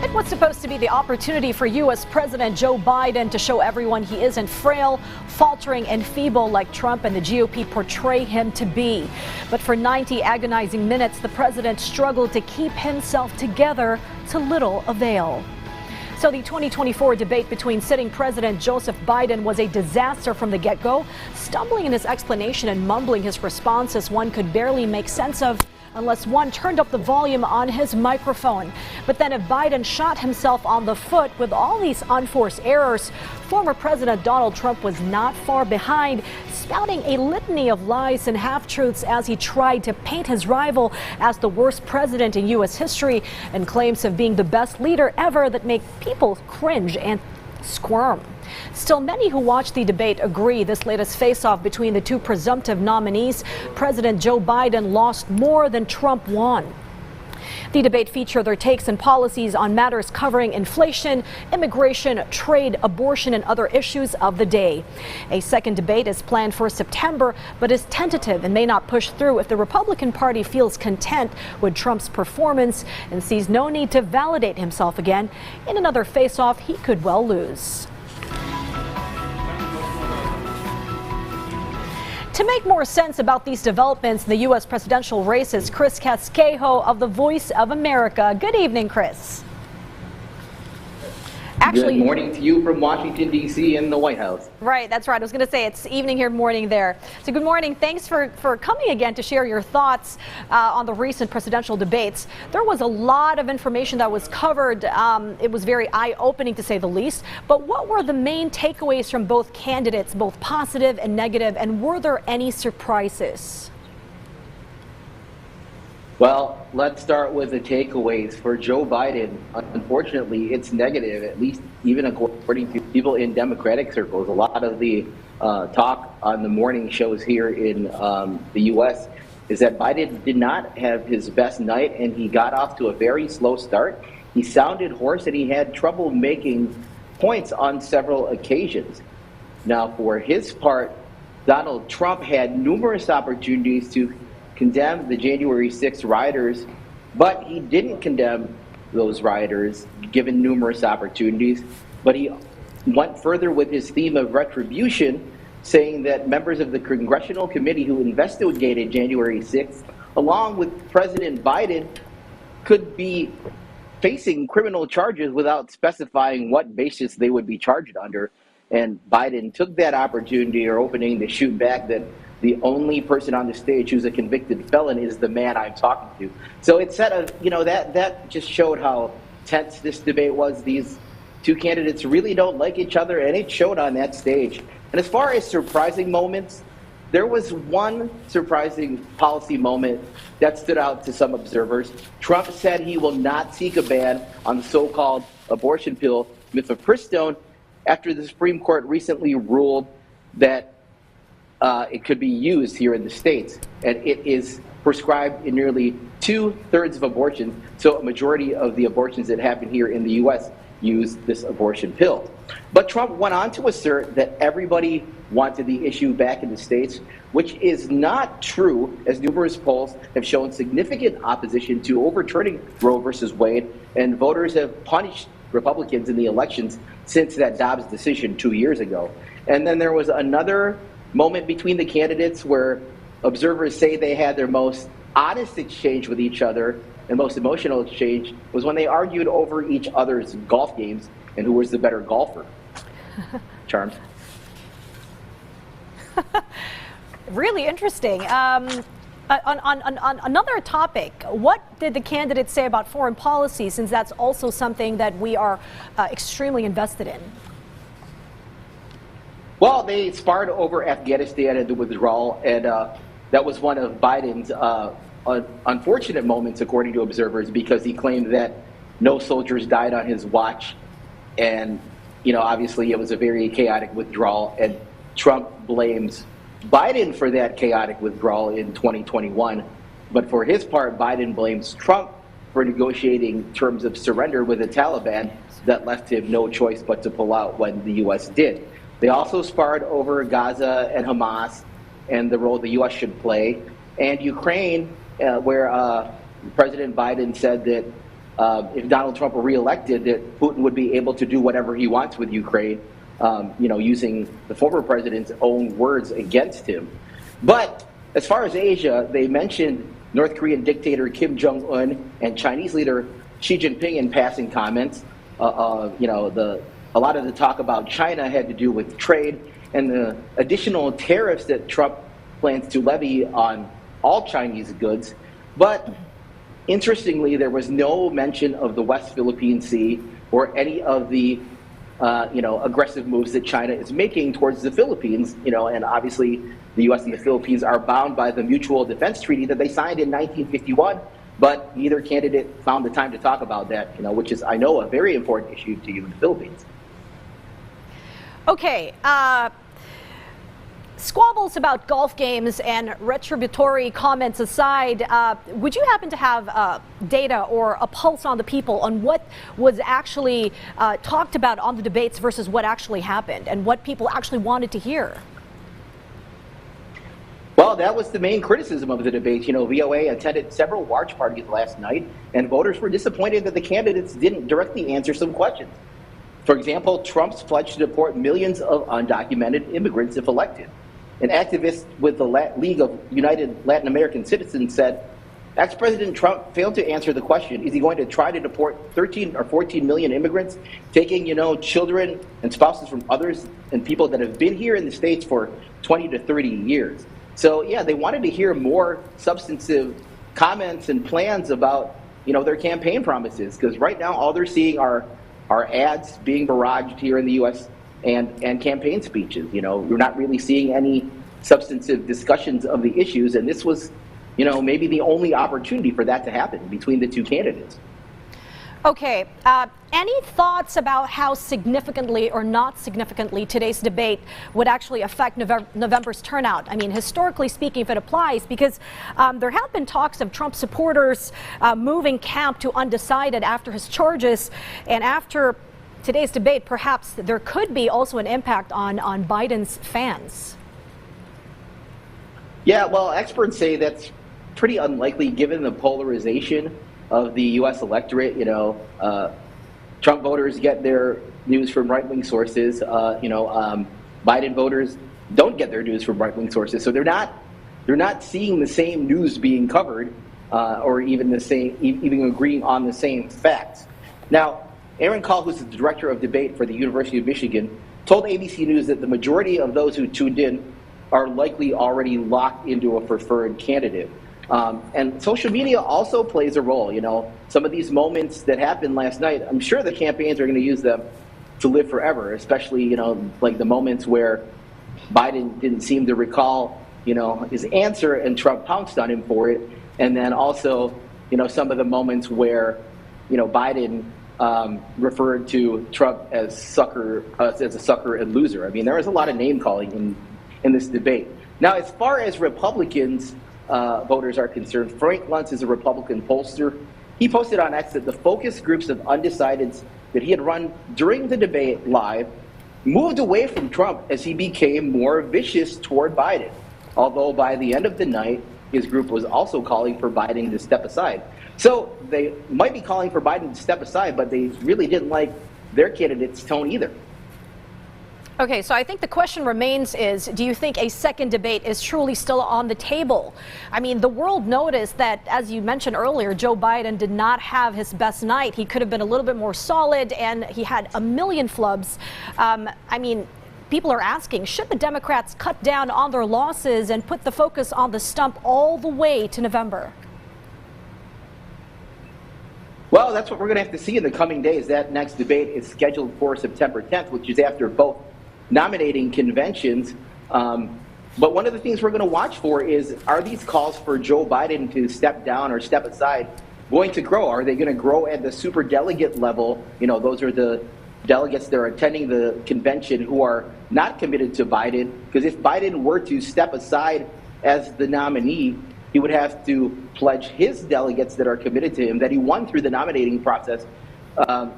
Tonight was supposed to be the opportunity for U.S. President Joe Biden to show everyone he isn't frail, faltering, and feeble like Trump and the GOP portray him to be. But for 90 agonizing minutes, the president struggled to keep himself together to little avail. So the 2024 debate between sitting President Joseph Biden was a disaster from the get-go, stumbling in his explanation and mumbling his responses one could barely make sense of unless one turned up the volume on his microphone. But then if Biden shot himself on the foot with all these unforced errors, former President Donald Trump was not far behind, spouting a litany of lies and half-truths as he tried to paint his rival as the worst president in U.S. history and claims of being the best leader ever that make people cringe and squirm. Still, many who watched the debate agree this latest face-off between the two presumptive nominees, President Joe Biden lost more than Trump won. The debate featured their takes and policies on matters covering inflation, immigration, trade, abortion, and other issues of the day. A second debate is planned for September, but is tentative and may not push through if the Republican Party feels content with Trump's performance and sees no need to validate himself again. In another face-off, he could well lose. To make more sense about these developments in the U.S. presidential races, Chris Casquejo of the Voice of America. Good evening, Chris. Good morning to you from Washington, D.C. in the White House. Right, that's right. I was going to say it's evening here, morning there. So good morning. Thanks for coming again to share your thoughts on the recent presidential debates. There was a lot of information that was covered. It was very eye-opening, to say the least. But what were the main takeaways from both candidates, both positive and negative, and were there any surprises? Well, let's start with the takeaways. For Joe Biden, unfortunately, it's negative, at least even according to people in Democratic circles. A lot of the talk on the morning shows here in the U.S. is that Biden did not have his best night, and he got off to a very slow start. He sounded hoarse, and he had trouble making points on several occasions. Now, for his part, Donald Trump had numerous opportunities to condemn the January 6th rioters, but he didn't condemn those rioters, given numerous opportunities. But he went further with his theme of retribution, saying that members of the congressional committee who investigated January 6th, along with President Biden, could be facing criminal charges without specifying what basis they would be charged under. And Biden took that opportunity or opening to shoot back that the only person on the stage who's a convicted felon is the man I'm talking to. So it said, that just showed how tense this debate was. These two candidates really don't like each other, and it showed on that stage. And as far as surprising moments, there was one surprising policy moment that stood out to some observers. Trump said he will not seek a ban on the so-called abortion pill, mifepristone, after the Supreme Court recently ruled that it could be used here in the States, and it is prescribed in nearly 2/3 of abortions. So a majority of the abortions that happen here in the U.S. use this abortion pill. But Trump went on to assert that everybody wanted the issue back in the States, which is not true, as numerous polls have shown significant opposition to overturning Roe versus Wade, and voters have punished Republicans in the elections since that Dobbs decision 2 years ago. And then there was another moment between the candidates where observers say they had their most honest exchange with each other and most emotional exchange was when they argued over each other's golf games and who was the better golfer. Charmed. Really interesting. On another topic, what did the candidates say about foreign policy, since that's also something that we are extremely invested in? Well, they sparred over Afghanistan and the withdrawal, and that was one of Biden's unfortunate moments, according to observers, because he claimed that no soldiers died on his watch, and obviously it was a very chaotic withdrawal, and Trump blames Biden for that chaotic withdrawal in 2021. But for his part, Biden blames Trump for negotiating terms of surrender with the Taliban that left him no choice but to pull out when the U.S. did. They also sparred over Gaza and Hamas and the role the U.S. should play, and Ukraine, where President Biden said that if Donald Trump were reelected, that Putin would be able to do whatever he wants with Ukraine, using the former president's own words against him. But as far as Asia, they mentioned North Korean dictator Kim Jong-un and Chinese leader Xi Jinping in passing comments. A lot of the talk about China had to do with trade and the additional tariffs that Trump plans to levy on all Chinese goods. But interestingly, there was no mention of the West Philippine Sea or any of the aggressive moves that China is making towards the Philippines. And obviously the U.S. and the Philippines are bound by the Mutual Defense Treaty that they signed in 1951. But neither candidate found the time to talk about that, which is, I know, a very important issue to you in the Philippines. Okay. Squabbles about golf games and retributory comments aside, would you happen to have data or a pulse on the people on what was actually talked about on the debates versus what actually happened and what people actually wanted to hear? Well, that was the main criticism of the debate. VOA attended several watch parties last night, and voters were disappointed that the candidates didn't directly answer some questions. For example, Trump's pledge to deport millions of undocumented immigrants if elected. An activist with the League of United Latin American Citizens said, ex-President Trump failed to answer the question, is he going to try to deport 13 or 14 million immigrants, taking, children and spouses from others and people that have been here in the States for 20 to 30 years? So, yeah, they wanted to hear more substantive comments and plans about, their campaign promises, because right now all they're seeing are ads being barraged here in the U.S. and campaign speeches. We're not really seeing any substantive discussions of the issues, and this was, maybe the only opportunity for that to happen between the two candidates. Okay. Any thoughts about how significantly or not significantly today's debate would actually affect November's turnout? I mean, historically speaking, if it applies, because there have been talks of Trump supporters moving camp to undecided after his charges, and after today's debate, perhaps there could be also an impact on Biden's fans. Yeah, well, experts say that's pretty unlikely given the polarization of the U.S. electorate. Trump voters get their news from right-wing sources. Biden voters don't get their news from right-wing sources, so they're not seeing the same news being covered, or even agreeing on the same facts. Now, Aaron Call, who's the director of debate for the University of Michigan, told ABC News that the majority of those who tuned in are likely already locked into a preferred candidate. And social media also plays a role. Some of these moments that happened last night, I'm sure the campaigns are going to use them to live forever, especially, like the moments where Biden didn't seem to recall, his answer and Trump pounced on him for it. And then also, some of the moments where, Biden referred to Trump as a sucker and loser. I mean, there was a lot of name calling in this debate. Now, as far as Republicans voters are concerned, Frank Luntz is a Republican pollster. He posted on X that the focus groups of undecideds that he had run during the debate live moved away from Trump as he became more vicious toward Biden. Although by the end of the night, his group was also calling for Biden to step aside. So they might be calling for Biden to step aside, but they really didn't like their candidate's tone either. Okay, so I think the question remains is, do you think a second debate is truly still on the table? I mean, the world noticed that, as you mentioned earlier, Joe Biden did not have his best night. He could have been a little bit more solid, and he had a million flubs. People are asking, should the Democrats cut down on their losses and put the focus on the stump all the way to November? Well, that's what we're going to have to see in the coming days. That next debate is scheduled for September 10th, which is after both nominating conventions. But one of the things we're going to watch for is, are these calls for Joe Biden to step down or step aside going to grow? Are they going to grow at the superdelegate level? Those are the delegates that are attending the convention who are not committed to Biden. Because if Biden were to step aside as the nominee, he would have to pledge his delegates that are committed to him that he won through the nominating process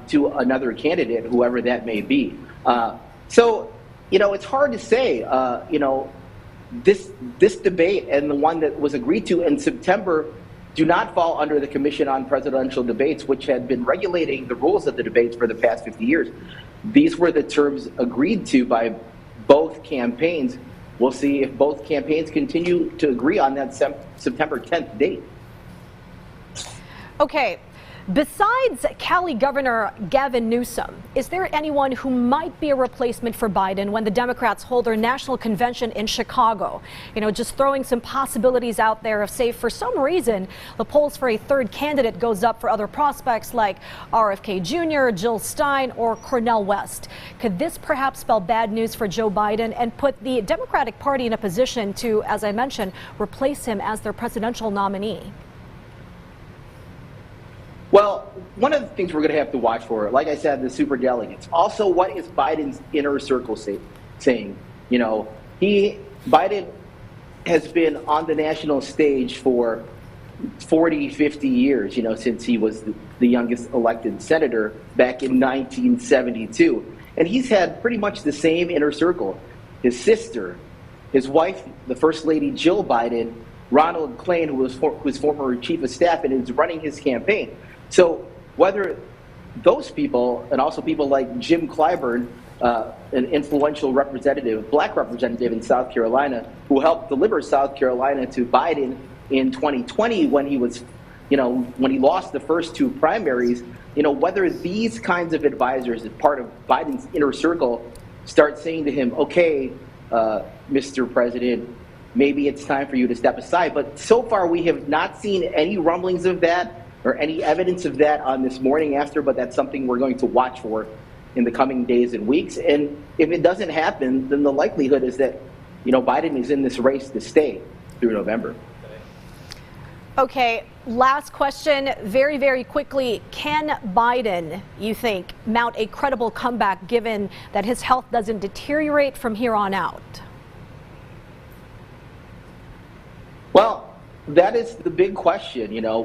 to another candidate, whoever that may be. So, it's hard to say, this debate and the one that was agreed to in September do not fall under the Commission on Presidential Debates, which had been regulating the rules of the debates for the past 50 years. These were the terms agreed to by both campaigns. We'll see if both campaigns continue to agree on that September 10th date. Okay. Besides Cali Governor Gavin Newsom, is there anyone who might be a replacement for Biden when the Democrats hold their national convention in Chicago? You know, just throwing some possibilities out there of, say, for some reason, the polls for a third candidate goes up for other prospects like RFK Jr., Jill Stein, or Cornel West. Could this perhaps spell bad news for Joe Biden and put the Democratic Party in a position to, as I mentioned, replace him as their presidential nominee? Well, one of the things we're going to have to watch for, like I said, the superdelegates. Also, what is Biden's inner circle saying? You know, Biden has been on the national stage for 40, 50 years, you know, since he was the youngest elected senator back in 1972. And he's had pretty much the same inner circle. His sister, his wife, the First Lady Jill Biden, Ronald Klain, who was former chief of staff and is running his campaign. So whether those people, and also people like Jim Clyburn, an influential representative, black representative in South Carolina, who helped deliver South Carolina to Biden in 2020 when he was, you know, when he lost the first two primaries, you know, whether these kinds of advisors, as part of Biden's inner circle, start saying to him, okay, Mr. President, maybe it's time for you to step aside. But so far, we have not seen any rumblings of that or any evidence of that on this morning after, but that's something we're going to watch for in the coming days and weeks. And if it doesn't happen, then the likelihood is that, you know, Biden is in this race to stay through November. Okay, last question, very, very quickly. Can Biden, you think, mount a credible comeback given that his health doesn't deteriorate from here on out? Well, that is the big question, you know,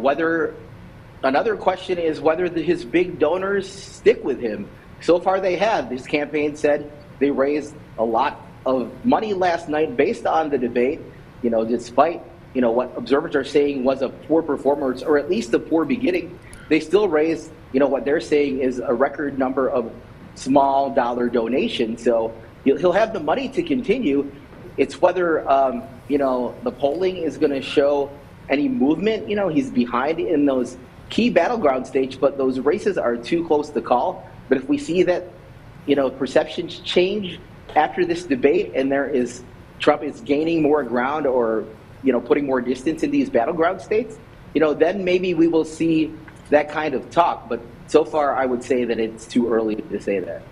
another question is whether his big donors stick with him. So far they have. This campaign said they raised a lot of money last night based on the debate, you know, despite, you know, what observers are saying was a poor performance or at least a poor beginning. They still raised, you know, what they're saying is a record number of small dollar donations. So he'll have the money to continue. It's whether, you know, the polling is going to show any movement. You know, he's behind in those key battleground states, but those races are too close to call. But if we see that, you know, perceptions change after this debate and Trump is gaining more ground or, you know, putting more distance in these battleground states, you know, then maybe we will see that kind of talk. But so far, I would say that it's too early to say that.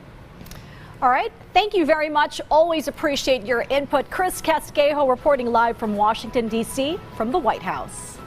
All right. Thank you very much. Always appreciate your input. Chris Casquejo reporting live from Washington, D.C. from the White House.